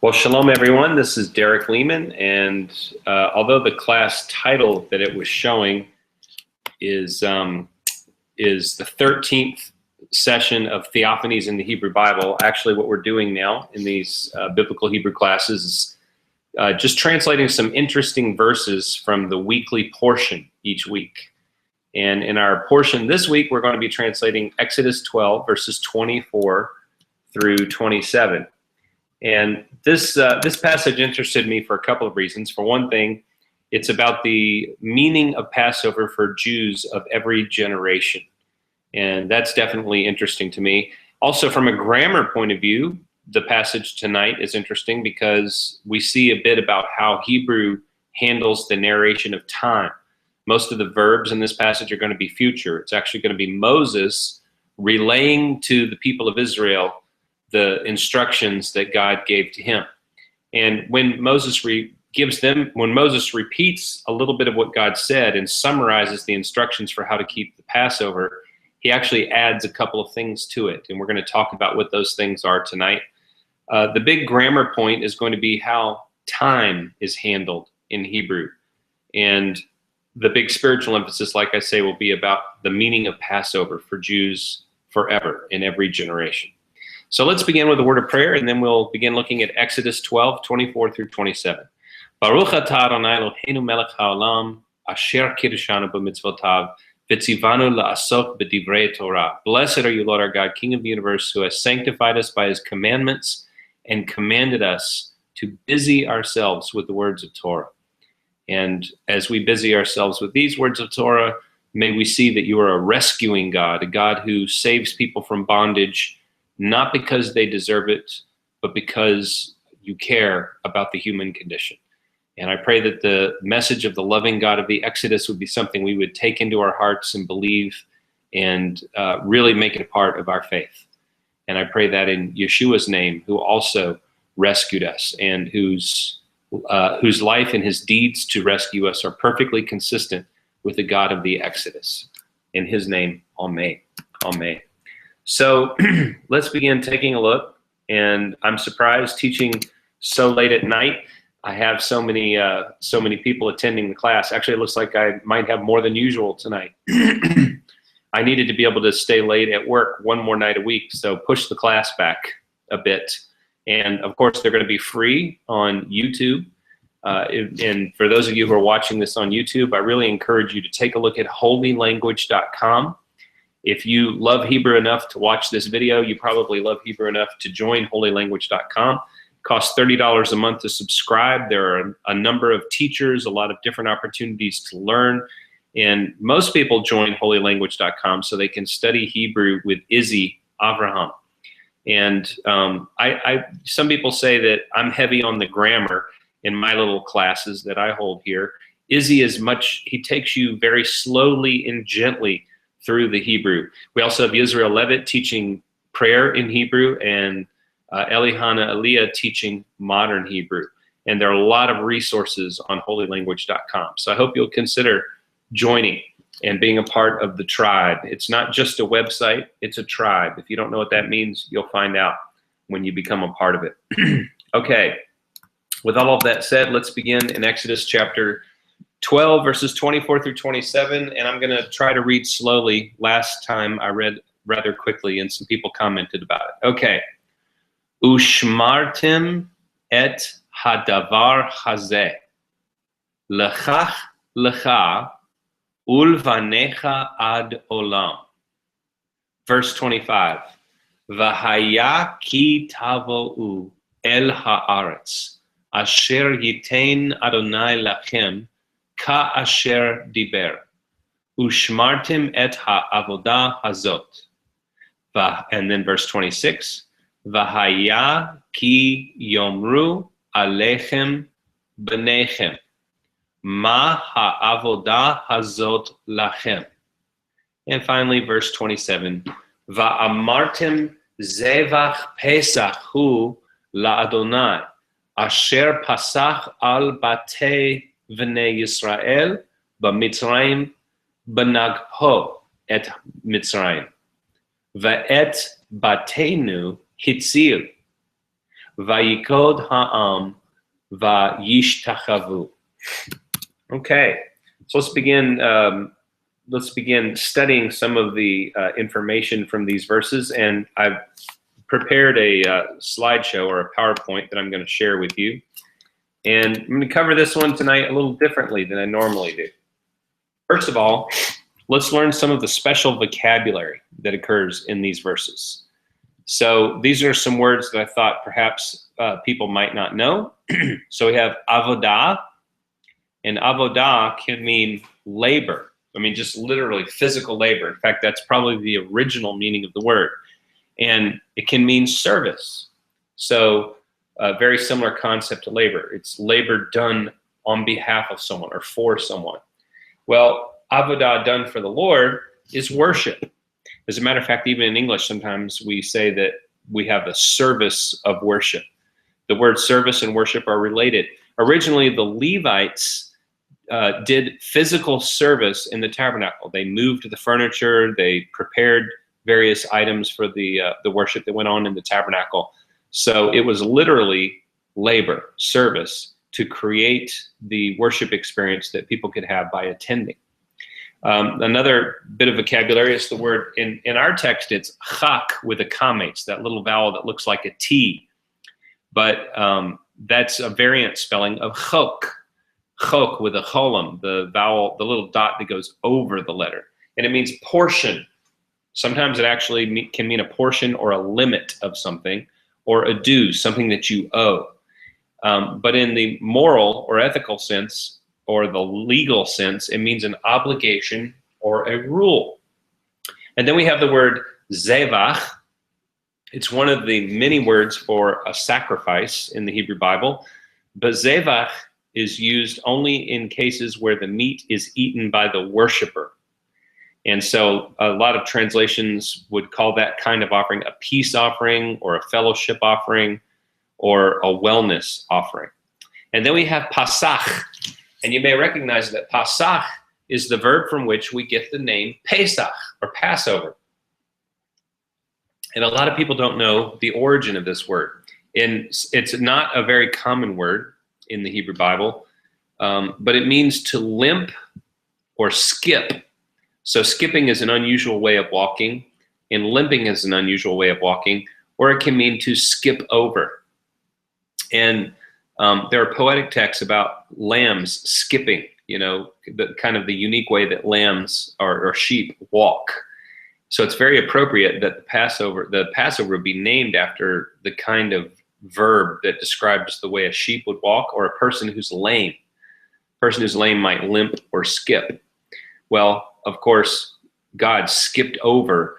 Well, shalom, everyone. This is Derek Leman, and although the class title that it was showing is the 13th session of Theophanies in the Hebrew Bible, actually what we're doing now in these biblical Hebrew classes is just translating some interesting verses from the weekly portion each week. And in our portion this week, we're going to be translating Exodus 12, verses 24 through 27. And this passage interested me for a couple of reasons. For one thing, it's about the meaning of Passover for Jews of every generation. And that's definitely interesting to me. Also, from a grammar point of view, the passage tonight is interesting because we see a bit about how Hebrew handles the narration of time. Most of the verbs in this passage are going to be future. It's actually going to be Moses relaying to the people of Israel the instructions that God gave to him. And when Moses repeats a little bit of what God said and summarizes the instructions for how to keep the Passover, he actually adds a couple of things to it. And we're going to talk about what those things are tonight. The big grammar point is going to be how time is handled in Hebrew. And the big spiritual emphasis, like I say, will be about the meaning of Passover for Jews forever in every generation. So let's begin with a word of prayer, and then we'll begin looking at Exodus 12, 24 through 27. Baruch atah Adonai Eloheinu melech haolam, asher kiddushanu b'mitzvotav, v'tzivanu la'asok b'divrei Torah. Blessed are you, Lord our God, King of the universe, who has sanctified us by his commandments and commanded us to busy ourselves with the words of Torah. And as we busy ourselves with these words of Torah, may we see that you are a rescuing God, a God who saves people from bondage, not because they deserve it, but because you care about the human condition. And I pray that the message of the loving God of the Exodus would be something we would take into our hearts and believe and really make it a part of our faith. And I pray that in Yeshua's name, who also rescued us and whose life and his deeds to rescue us are perfectly consistent with the God of the Exodus. In his name, Amen. Amen. So let's begin taking a look. And I'm surprised teaching so late at night. I have so many people attending the class. Actually, it looks like I might have more than usual tonight. I needed to be able to stay late at work one more night a week, so push the class back a bit. And of course, they're going to be free on YouTube. And for those of you who are watching this on YouTube, I really encourage you to take a look at holylanguage.com. If you love Hebrew enough to watch this video, you probably love Hebrew enough to join holylanguage.com. It costs $30 a month to subscribe. There are a number of teachers, a lot of different opportunities to learn. And most people join holylanguage.com so they can study Hebrew with Izzy Avraham. And some people say that I'm heavy on the grammar in my little classes that I hold here. Izzy he takes you very slowly and gently through the Hebrew. We also have Yisrael Levitt teaching prayer in Hebrew, and Elihana Aliyah teaching modern Hebrew. And there are a lot of resources on holylanguage.com. So I hope you'll consider joining and being a part of the tribe. It's not just a website, it's a tribe. If you don't know what that means, you'll find out when you become a part of it. Okay, with all of that said, let's begin in Exodus chapter 12, verses 24 through 27, and I'm going to try to read slowly. Last time I read rather quickly, and some people commented about it. Okay. Ushmartim et hadavar hazeh lechach lecha ulvanecha ad olam. Verse 25. Vahaya ki tavo'u el haaretz asher yitain Adonai lachem ka asher diber, ushmartim et ha'avodah hazot. And then verse 26, v'haya ki yomru alechem b'nechem, ma ha'avodah hazot lachem. And finally, verse 27, va'amartim zevach pesach hu la'adonai, asher pasach al batei V'nei Yisrael b'Mitzrayim b'nagho et Mitzrayim v'et batenu hitzil Vayikod ha'am vayishtachavu. Okay, so let's begin studying some of the information from these verses, and I've prepared a slideshow or a PowerPoint that I'm going to share with you. And I'm going to cover this one tonight a little differently than I normally do. First of all, let's learn some of the special vocabulary that occurs in these verses. So these are some words that I thought perhaps people might not know. So we have avodah, and avodah can mean labor. I mean, just literally physical labor. In fact, that's probably the original meaning of the word. And it can mean service. So a very similar concept to labor. It's labor done on behalf of someone or for someone. Well, avodah done for the Lord is worship. As a matter of fact, even in English, sometimes we say that we have a service of worship. The word service and worship are related. Originally, the Levites did physical service in the tabernacle. They moved the furniture. They prepared various items for the worship that went on in the tabernacle. So it was literally labor, service, to create the worship experience that people could have by attending. Another bit of vocabulary is the word, in our text, it's chak with a kametz, that little vowel that looks like a T. But that's a variant spelling of chok. Chok with a cholam, the vowel, the little dot that goes over the letter. And it means portion. Sometimes it actually can mean a portion or a limit of something, or a due, something that you owe. But in the moral or ethical sense, or the legal sense, it means an obligation or a rule. And then we have the word zevach. It's one of the many words for a sacrifice in the Hebrew Bible. But zevach is used only in cases where the meat is eaten by the worshiper. And so a lot of translations would call that kind of offering a peace offering or a fellowship offering or a wellness offering. And then we have Pasach. And you may recognize that Pasach is the verb from which we get the name Pesach or Passover. And a lot of people don't know the origin of this word. And it's not a very common word in the Hebrew Bible, but it means to limp or skip. So skipping is an unusual way of walking, and limping is an unusual way of walking, or it can mean to skip over. And there are poetic texts about lambs skipping, the kind of the unique way that lambs or sheep walk. So it's very appropriate that the Passover would be named after the kind of verb that describes the way a sheep would walk, or a person who's lame. A person who's lame might limp or skip. Well, of course, God skipped over.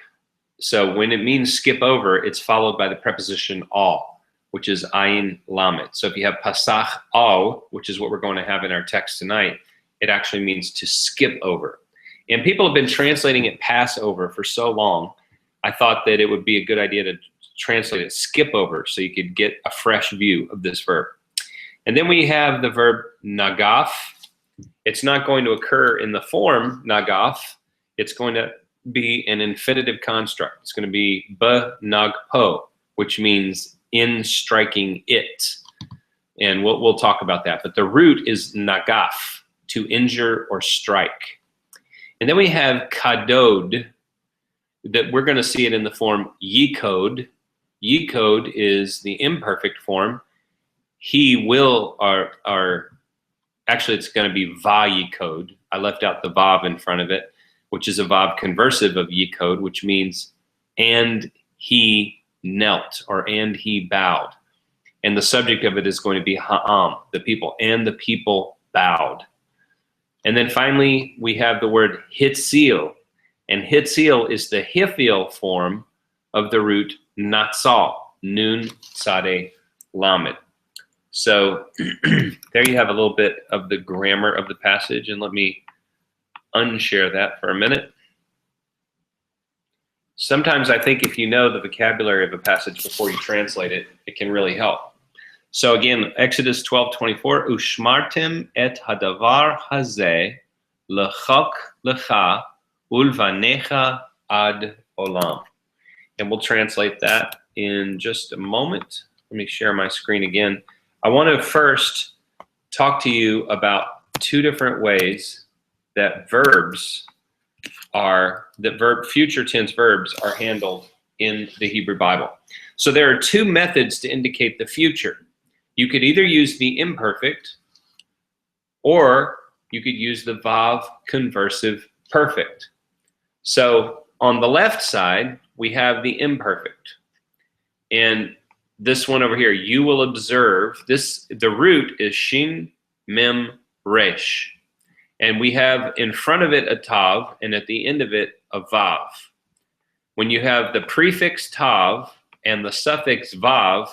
So when it means skip over, it's followed by the preposition al, which is ayin lamed. So if you have pasach al, which is what we're going to have in our text tonight, it actually means to skip over. And people have been translating it Passover for so long, I thought that it would be a good idea to translate it skip over so you could get a fresh view of this verb. And then we have the verb nagaf. It's not going to occur in the form nagaf. It's going to be an infinitive construct. It's going to be nagpo, which means in striking it. And we'll talk about that. But the root is nagaf, to injure or strike. And then we have kadod, that we're going to see it in the form yikod. Yikod is the imperfect form. He will, actually it's going to be vayikod. I left out the vav in front of it, which is a vav conversive of yikod, which means and he knelt, or and he bowed. And the subject of it is going to be ha'am, the people, and the people bowed. And then finally, we have the word hitzil. And hitzil is the hifil form of the root natsal, nun tzadeh lamed. So there you have a little bit of the grammar of the passage, and let me unshare that for a minute. Sometimes I think if you know the vocabulary of a passage before you translate it, it can really help. So again, Exodus 12:24, Ushmartem et hadavar hazeh lechok lecha ulvanecha ad olam. And we'll translate that in just a moment. let me share my screen again. I want to first talk to you about two different ways that future tense verbs are handled in the Hebrew Bible. So there are two methods to indicate the future. You could either use the imperfect, or you could use the Vav conversive perfect. So on the left side, we have the imperfect. And this one over here, you will observe, the root is shin, mem, resh. And we have in front of it a tav, and at the end of it, a vav. When you have the prefix tav and the suffix vav,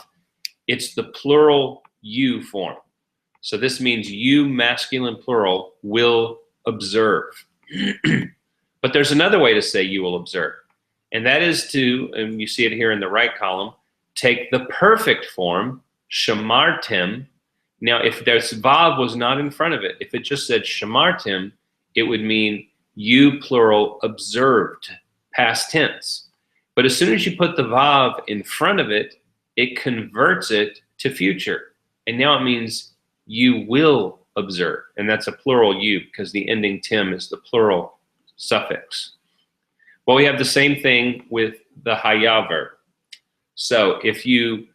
it's the plural you form. So this means you, masculine plural, will observe. But there's another way to say you will observe. And that is to, and you see it here in the right column, take the perfect form, shamartem. Now, if this vav was not in front of it, if it just said shamartem, it would mean you, plural, observed, past tense. But as soon as you put the vav in front of it, it converts it to future. And now it means you will observe. And that's a plural you, because the ending tim is the plural suffix. Well, we have the same thing with the haya verb. So if you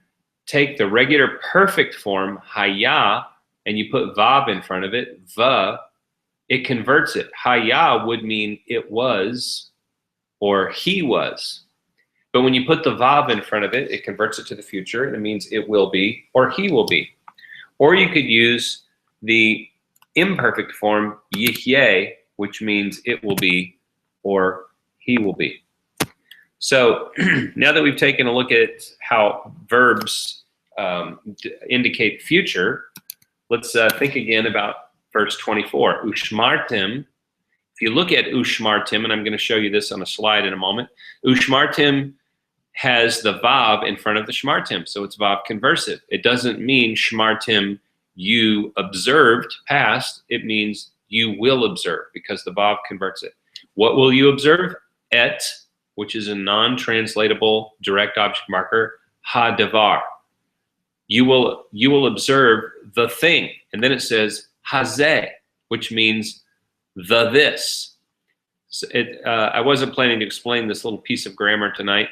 take the regular perfect form, haya, and you put vav in front of it, va, it converts it. Haya would mean it was or he was. But when you put the vav in front of it, it converts it to the future, and it means it will be or he will be. Or you could use the imperfect form, yihyeh, which means it will be or he will be. So now that we've taken a look at how verbs indicate future, let's think again about verse 24. Ushmartim. If you look at ushmartim, and I'm going to show you this on a slide in a moment, ushmartim has the vav in front of the shmartim, so it's vav conversive. It doesn't mean shmartim you observed past, it means you will observe, because the vav converts it. What will you observe? Et, which is a non-translatable direct object marker, ha-davar. You will observe the thing. And then it says hazeh, which means the this. So I wasn't planning to explain this little piece of grammar tonight,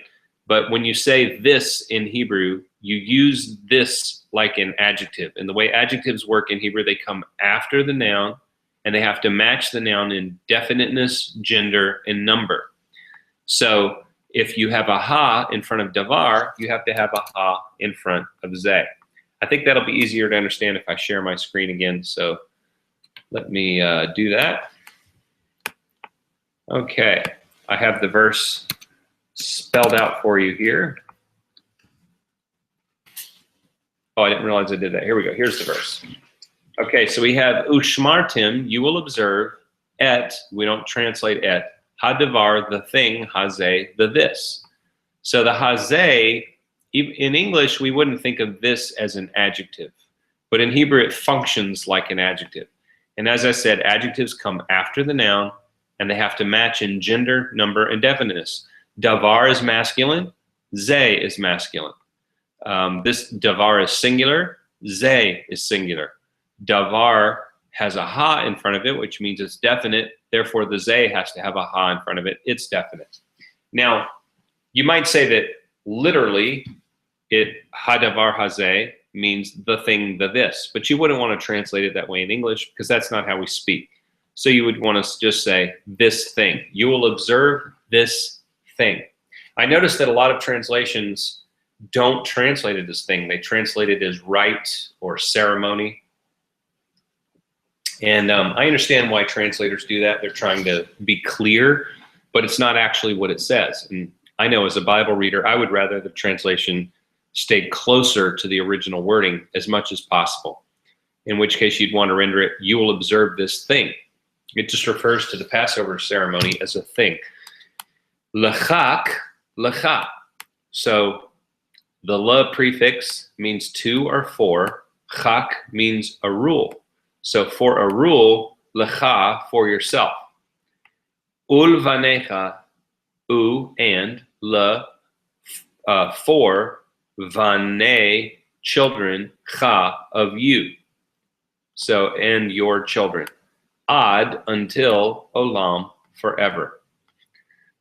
but when you say this in Hebrew, you use this like an adjective. And the way adjectives work in Hebrew, they come after the noun, and they have to match the noun in definiteness, gender, and number. So if you have a ha in front of davar, you have to have a ha in front of zeh. I think that'll be easier to understand if I share my screen again. So let me do that. Okay, I have the verse spelled out for you here. Oh, I didn't realize I did that. Here we go. Here's the verse. Okay, so we have ushmartim, you will observe, et, we don't translate et, hadavar, the thing, hazeh, the this. So the hazeh, in English, we wouldn't think of this as an adjective, but in Hebrew, it functions like an adjective. And as I said, adjectives come after the noun, and they have to match in gender, number, and definiteness. Davar is masculine, zeh is masculine. This davar is singular, zeh is singular. Davar has a ha in front of it, which means it's definite. Therefore, the zeh has to have a ha in front of it. It's definite. Now, you might say that literally, hadavar hazeh means the thing, the this, but you wouldn't want to translate it that way in English, because that's not how we speak. So you would want to just say this thing. You will observe this thing. I noticed that a lot of translations don't translate it as thing. They translate it as rite or ceremony. And I understand why translators do that. They're trying to be clear, but it's not actually what it says. And I know as a Bible reader, I would rather the translation stay closer to the original wording as much as possible, in which case you'd want to render it, you will observe this thing. It just refers to the Passover ceremony as a thing. Lechak, lecha. So the le prefix means to or for. Chak means a rule. So for a rule, lecha, for yourself. Ulvanecha, u, and, le, for vane, children, cha, of you. So, and your children. Ad, until, olam, forever.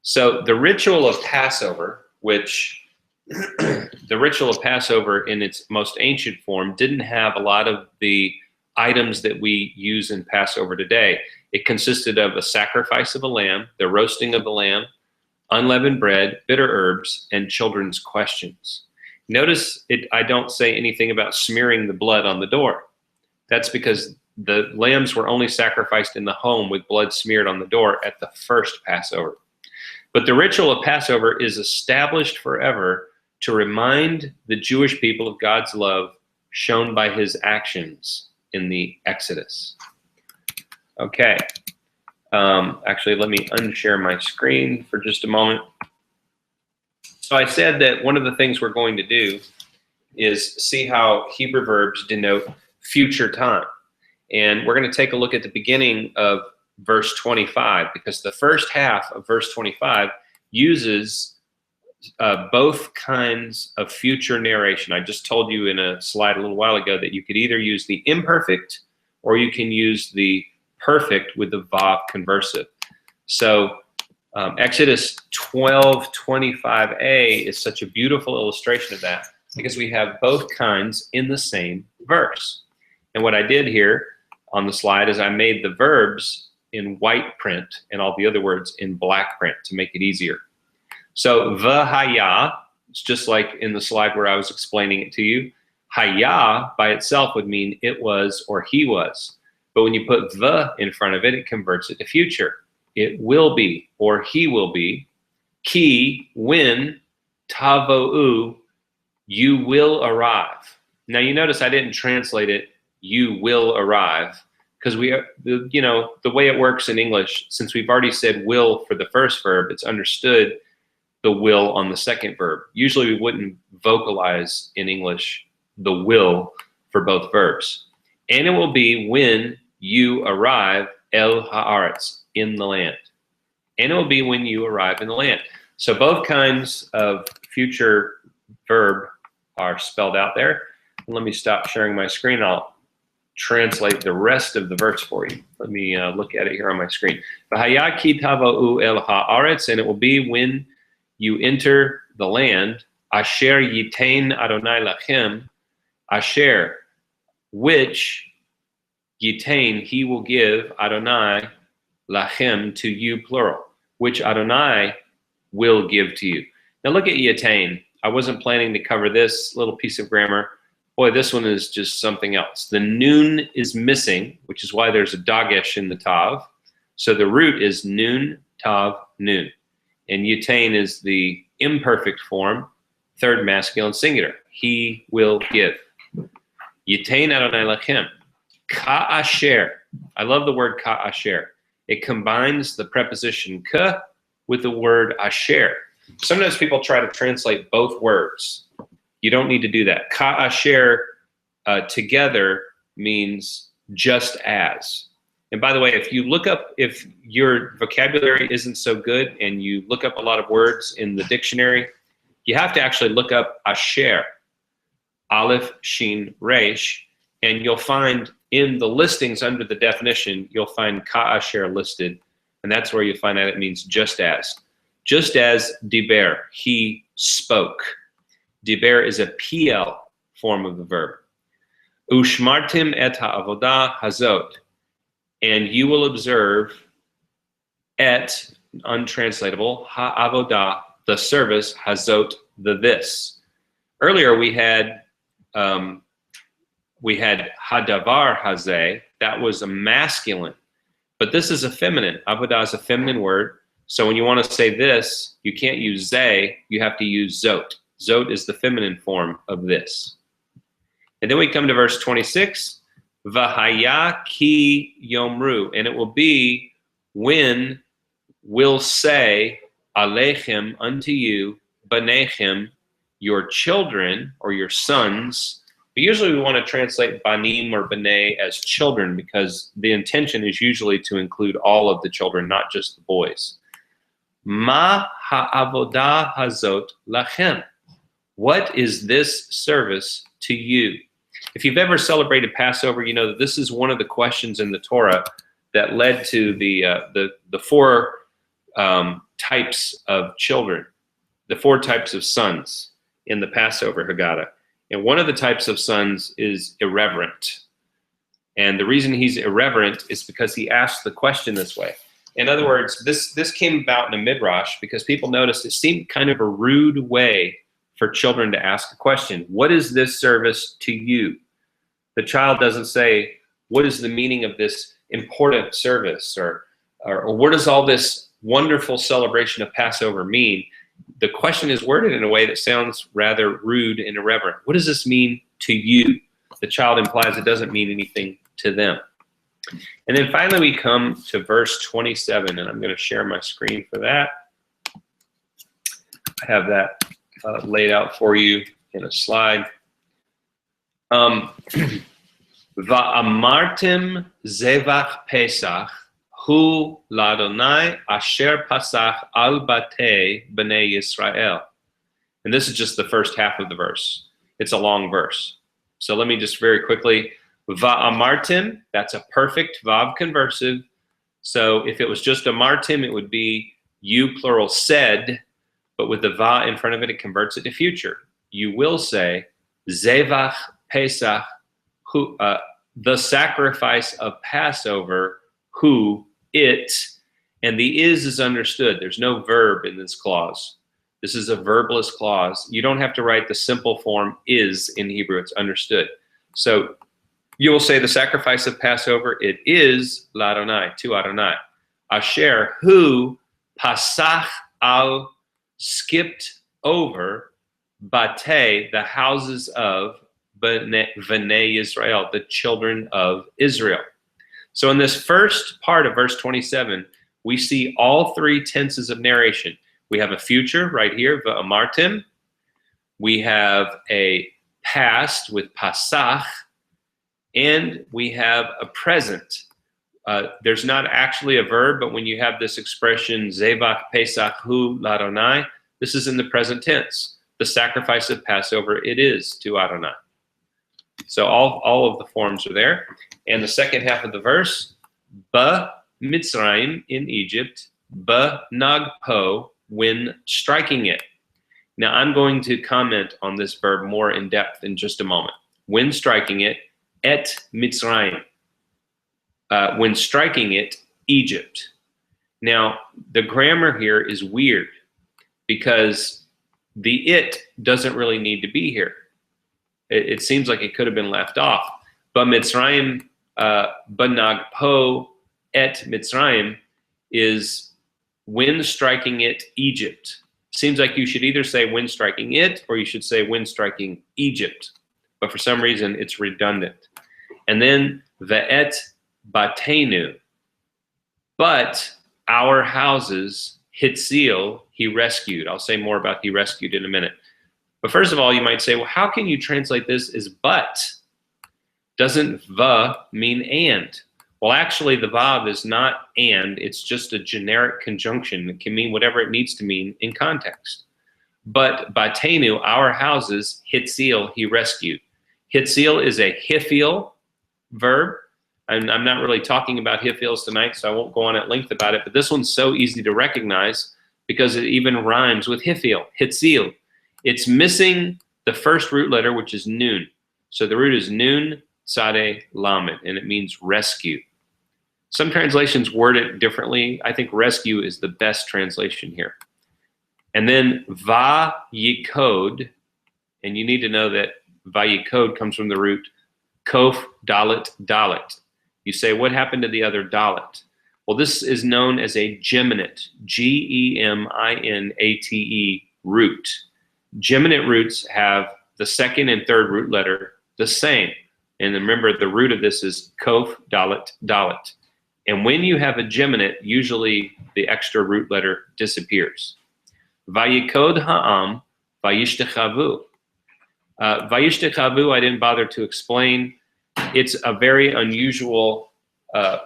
So the ritual of Passover, which the ritual of Passover in its most ancient form didn't have a lot of the items that we use in Passover today. It consisted of a sacrifice of a lamb, the roasting of the lamb, unleavened bread, bitter herbs, and children's questions. Notice I don't say anything about smearing the blood on the door. That's because the lambs were only sacrificed in the home with blood smeared on the door at the first Passover. But the ritual of Passover is established forever to remind the Jewish people of God's love shown by his actions in the Exodus. Okay. Actually, let me unshare my screen for just a moment. So I said that one of the things we're going to do is see how Hebrew verbs denote future time. And we're going to take a look at the beginning of verse 25, because the first half of verse 25 uses both kinds of future narration. I just told you in a slide a little while ago that you could either use the imperfect or you can use the perfect with the vav conversive. So Exodus 12:25a is such a beautiful illustration of that, because we have both kinds in the same verse. And what I did here on the slide is I made the verbs in white print and all the other words in black print to make it easier. So v'haya, it's just like in the slide where I was explaining it to you. Haya by itself would mean it was or he was. But when you put the in front of it, it converts it to future. It will be or he will be. Ki, when, tavo'u, you will arrive. Now you notice I didn't translate it, you will arrive, because the way it works in English, since we've already said will for the first verb, it's understood the will on the second verb. Usually we wouldn't vocalize in English the will for both verbs. And it will be when you arrive, el haaretz, in the land. And it will be when you arrive in the land. So both kinds of future verb are spelled out there. Let me stop sharing my screen. I'll translate the rest of the verse for you. Let me look at it here on my screen. V'haya ki tava'u el haaretz, and it will be when you enter the land, asher yitain Adonai lachem, asher, which yitain, he will give, Adonai lachem, to you, plural, which Adonai will give to you. Now look at yitain. I wasn't planning to cover this little piece of grammar. Boy, this one is just something else. The nun is missing, which is why there's a dagesh in the tav. So the root is nun, tav, nun. And yitain is the imperfect form, third masculine singular. He will give. Yitain Adonai lachem. Ka'asher. I love the word ka'asher. It combines the preposition ka with the word asher. Sometimes people try to translate both words. You don't need to do that. Ka'asher together means just as. And by the way, if your vocabulary isn't so good and you look up a lot of words in the dictionary, you have to actually look up asher, aleph, shin, resh, and you'll find in the listings under the definition, you'll find ka'asher listed, and that's where you find out it means just as. Just as diber, he spoke. Diber is a PL form of the verb. Ushmartim et ha'avodah hazot. And you will observe et, untranslatable, ha'avodah, the service, hazot, the this. Earlier we had hadavar hazeh, that was a masculine, but this is a feminine. Avodah is a feminine word, so when you want to say this, you can't use zeh, you have to use zot. Zot is the feminine form of this. And then we come to verse 26, V'haya ki yomru, and it will be when we'll say alechem, unto you, banechem, your children or your sons. But usually we want to translate banim or baneh as children, because the intention is usually to include all of the children, not just the boys. Ma ha'avodah hazot lachem. What is this service to you? If you've ever celebrated Passover, you know that this is one of the questions in the Torah that led to the four types of children, the four types of sons in the Passover Haggadah. And one of the types of sons is irreverent. And the reason he's irreverent is because he asked the question this way. In other words, this came about in a midrash because people noticed it seemed kind of a rude way for children to ask a question. What is this service to you? The child doesn't say, what is the meaning of this important service? Or what does all this wonderful celebration of Passover mean? The question is worded in a way that sounds rather rude and irreverent. What does this mean to you? The child implies it doesn't mean anything to them. And then finally we come to verse 27, and I'm going to share my screen for that. I have that laid out for you in a slide. Va'amartim zevach Pesach hu ladonai asher pasach al batei b'nei Yisrael. And this is just the first half of the verse. It's a long verse. So let me just very quickly. Va'amartim, that's a perfect vav conversive. So if it was just amartim, it would be you plural said, but with the va in front of it, it converts it to future. You will say, zevach Pesach, who, the sacrifice of Passover, who, it, and the is understood. There's no verb in this clause. This is a verbless clause. You don't have to write the simple form is in Hebrew. It's understood. So you will say the sacrifice of Passover, it is l'Adonai, to Adonai. Asher, who, pasach al, skipped over, batei, the houses of V'nei Israel, the children of Israel. So in this first part of verse 27, we see all three tenses of narration. We have a future right here, va'amartim. We have a past with pasach, and we have a present. There's not actually a verb, but when you have this expression, zevach Pesach hu l'Adonai, this is in the present tense. The sacrifice of Passover, it is to Adonai. So all of the forms are there. And the second half of the verse, ba Mitzrayim, in Egypt, ba nagpo, when striking it. Now I'm going to comment on this verb more in depth in just a moment. When striking it, et Mitzrayim. When striking it, Egypt. Now, the grammar here is weird because the it doesn't really need to be here. It seems like it could have been left off. But Mitzrayim, banagpo et Mitzrayim is when striking it, Egypt. Seems like you should either say when striking it or you should say when striking Egypt. But for some reason, it's redundant. And then ve'et batenu, but our houses, Hitzil, he rescued. I'll say more about he rescued in a minute. But first of all, you might say, well, how can you translate this as but? Doesn't va mean and? Well, actually, the vav is not and. It's just a generic conjunction that can mean whatever it needs to mean in context. But batenu, our houses, Hitzil, he rescued. Hitzil is a hifil verb. And I'm not really talking about hifils tonight, so I won't go on at length about it. But this one's so easy to recognize because it even rhymes with hifil, hitzil. It's missing the first root letter, which is nun. So the root is nun, tzadeh, lamed, and it means rescue. Some translations word it differently. I think rescue is the best translation here. And then va yikod, and you need to know that va yikod comes from the root kof dalet dalet. You say, what happened to the other dalet? Well, this is known as a geminate, Geminate root. Geminate roots have the second and third root letter the same. And remember, the root of this is kof dalet dalet. And when you have a geminate, usually the extra root letter disappears. Vayikod ha'am, vayishtechavu. Vayishtechavu, I didn't bother to explain. It's a very unusual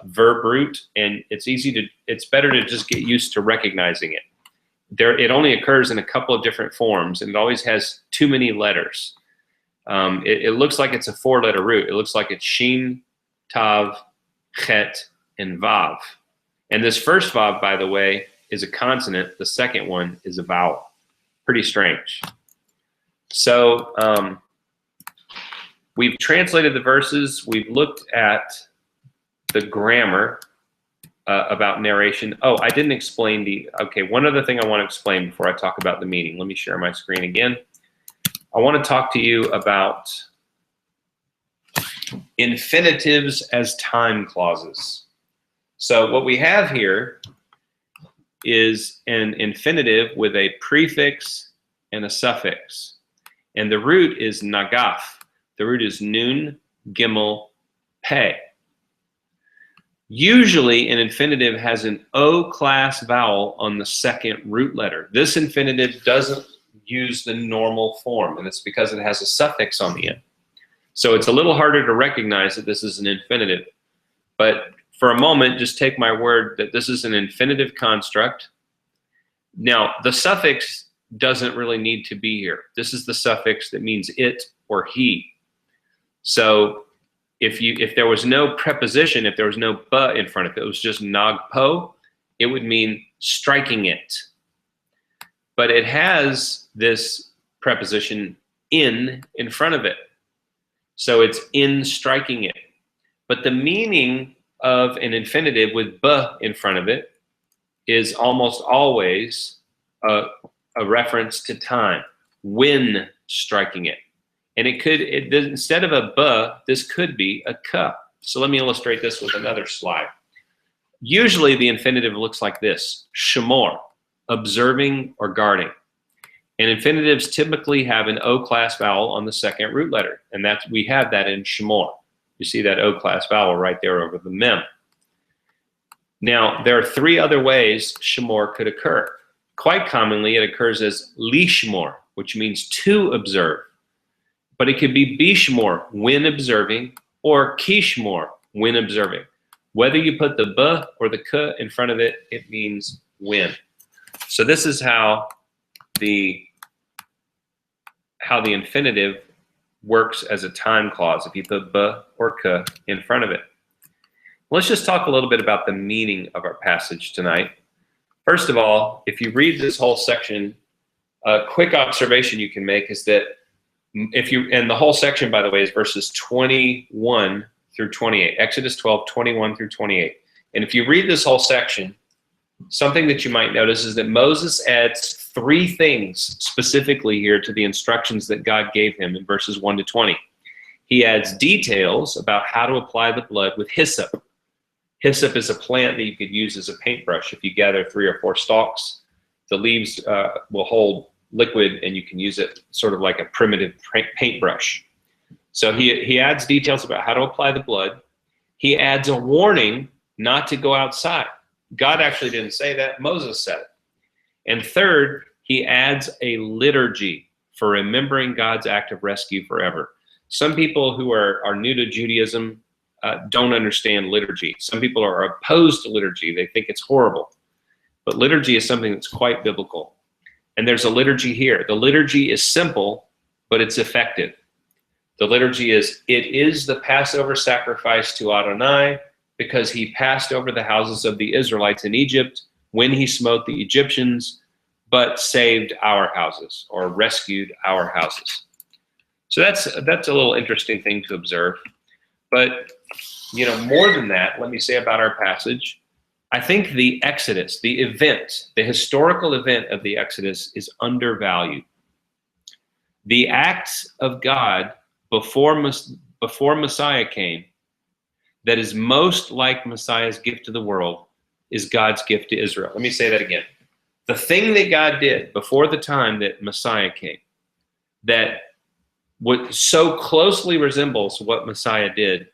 verb root, and it's better to just get used to recognizing it. it only occurs in a couple of different forms, and it always has too many letters. It looks like it's a 4-letter root. It looks like it's Shin, Tav, Chet, and Vav. And this first Vav, by the way, is a consonant. The second one is a vowel. Pretty strange. So we've translated the verses. We've looked at the grammar about narration. Oh, I didn't explain okay, one other thing I want to explain before I talk about the meaning. Let me share my screen again. I want to talk to you about infinitives as time clauses. So what we have here is an infinitive with a prefix and a suffix. And the root is nagaf. The root is nun, gimel, peh. Usually an infinitive has an O-class vowel on the second root letter. This infinitive doesn't use the normal form, and it's because it has a suffix on the end. So it's a little harder to recognize that this is an infinitive. But for a moment, just take my word that this is an infinitive construct. Now, the suffix doesn't really need to be here. This is the suffix that means it or he. So if there was no preposition, if there was no ba in front of it, it was just nagpo, it would mean striking it. But it has this preposition in front of it. So it's in striking it. But the meaning of an infinitive with ba in front of it is almost always a reference to time, when striking it. And instead of a ba, this could be a ka. So let me illustrate this with another slide. Usually the infinitive looks like this: shamor, observing or guarding. And infinitives typically have an O-class vowel on the second root letter, and we have that in shamor. You see that O-class vowel right there over the mem. Now, there are 3 other ways shamor could occur. Quite commonly, it occurs as lishmor, which means to observe. But it could be bishmor, when observing, or kishmor, when observing. Whether you put the ba or the ka in front of it, it means when. So this is how the infinitive works as a time clause if you put ba or ka in front of it. Let's just talk a little bit about the meaning of our passage tonight. First of all, if you read this whole section, a quick observation you can make is that and the whole section, by the way, is verses 21 through 28, Exodus 12, 21 through 28. And if you read this whole section, something that you might notice is that Moses adds 3 things specifically here to the instructions that God gave him in verses 1 to 20. He adds details about how to apply the blood with hyssop. Hyssop is a plant that you could use as a paintbrush. If you gather 3 or 4 stalks, the leaves will hold liquid and you can use it sort of like a primitive paintbrush. So he adds details about how to apply the blood. He adds a warning not to go outside. God actually didn't say that, Moses said it. And third, he adds a liturgy for remembering God's act of rescue forever. Some people who are new to Judaism don't understand liturgy. Some people are opposed to liturgy. They think it's horrible. But liturgy is something that's quite biblical. And there's a liturgy here. The liturgy is simple, but it's effective. The liturgy is, it is the Passover sacrifice to Adonai, because he passed over the houses of the Israelites in Egypt when he smote the Egyptians, but saved our houses, or rescued our houses. So that's a little interesting thing to observe. But, more than that, let me say about our passage, I think the Exodus, the event, the historical event of the Exodus is undervalued. The acts of God before Messiah came that is most like Messiah's gift to the world is God's gift to Israel. Let me say that again. The thing that God did before the time that Messiah came, that what so closely resembles what Messiah did,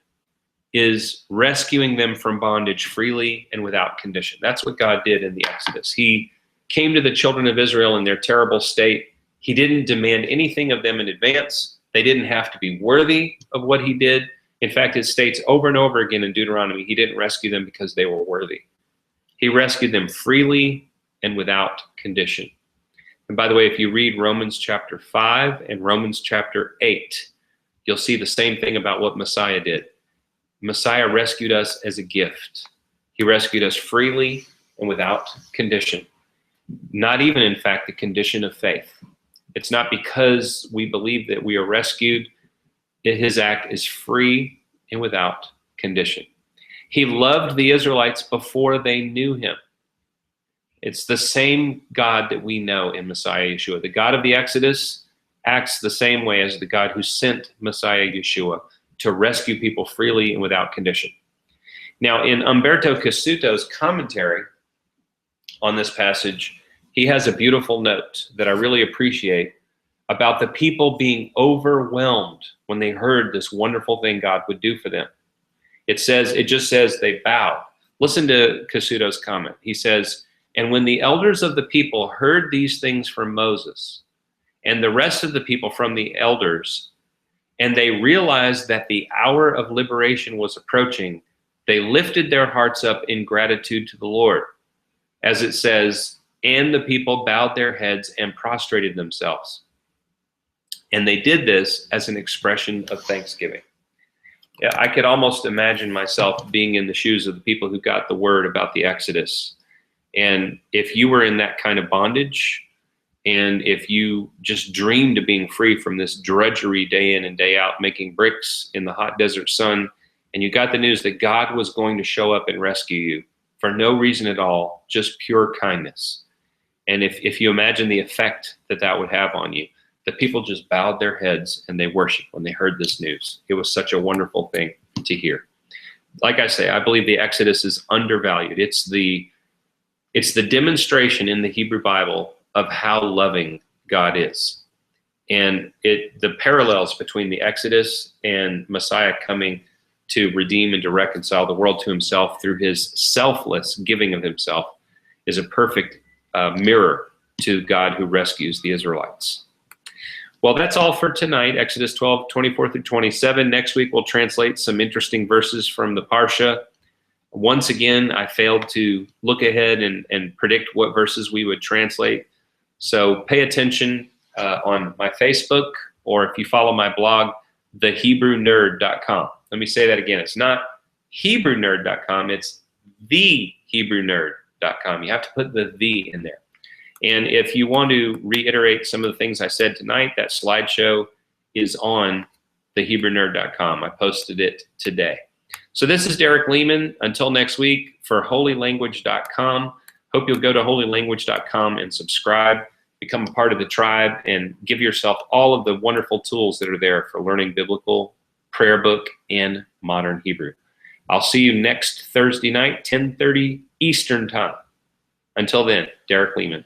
is rescuing them from bondage freely and without condition. That's what God did in the Exodus. He came to the children of Israel in their terrible state. He didn't demand anything of them in advance. They didn't have to be worthy of what he did. In fact, it states over and over again in Deuteronomy, he didn't rescue them because they were worthy. He rescued them freely and without condition. And by the way, if you read Romans chapter 5 and Romans chapter 8, you'll see the same thing about what Messiah did. Messiah rescued us as a gift. He rescued us freely and without condition. Not even, in fact, the condition of faith. It's not because we believe that we are rescued. His act is free and without condition. He loved the Israelites before they knew him. It's the same God that we know in Messiah Yeshua. The God of the Exodus acts the same way as the God who sent Messiah Yeshua to rescue people freely and without condition. Now, in Umberto Cassuto's commentary on this passage, he has a beautiful note that I really appreciate about the people being overwhelmed when they heard this wonderful thing God would do for them. It just says they bowed. Listen to Cassuto's comment. He says, "And when the elders of the people heard these things from Moses, and the rest of the people from the elders, and they realized that the hour of liberation was approaching, they lifted their hearts up in gratitude to the Lord." As it says, "And the people bowed their heads and prostrated themselves." And they did this as an expression of thanksgiving. Yeah, I could almost imagine myself being in the shoes of the people who got the word about the Exodus. And if you were in that kind of bondage, and if you just dreamed of being free from this drudgery day in and day out, making bricks in the hot desert sun, and you got the news that God was going to show up and rescue you for no reason at all, just pure kindness. And if you imagine the effect that that would have on you, the people just bowed their heads and they worshiped when they heard this news. It was such a wonderful thing to hear. Like I say, I believe the Exodus is undervalued. It's the demonstration in the Hebrew Bible of how loving God is. And the parallels between the Exodus and Messiah coming to redeem and to reconcile the world to himself through his selfless giving of himself is a perfect mirror to God who rescues the Israelites. Well, that's all for tonight, Exodus 12, 24 through 27. Next week, we'll translate some interesting verses from the Parsha. Once again, I failed to look ahead and predict what verses we would translate. So pay attention on my Facebook, or if you follow my blog, thehebrewnerd.com. Let me say that again. It's not HebrewNerd.com. It's thehebrewnerd.com. You have to put the in there. And if you want to reiterate some of the things I said tonight, that slideshow is on thehebrewnerd.com. I posted it today. So this is Derek Leman. Until next week, for holylanguage.com. Hope you'll go to holylanguage.com and subscribe, become a part of the tribe, and give yourself all of the wonderful tools that are there for learning biblical, prayer book, and modern Hebrew. I'll see you next Thursday night, 10:30 Eastern Time. Until then, Derek Leman.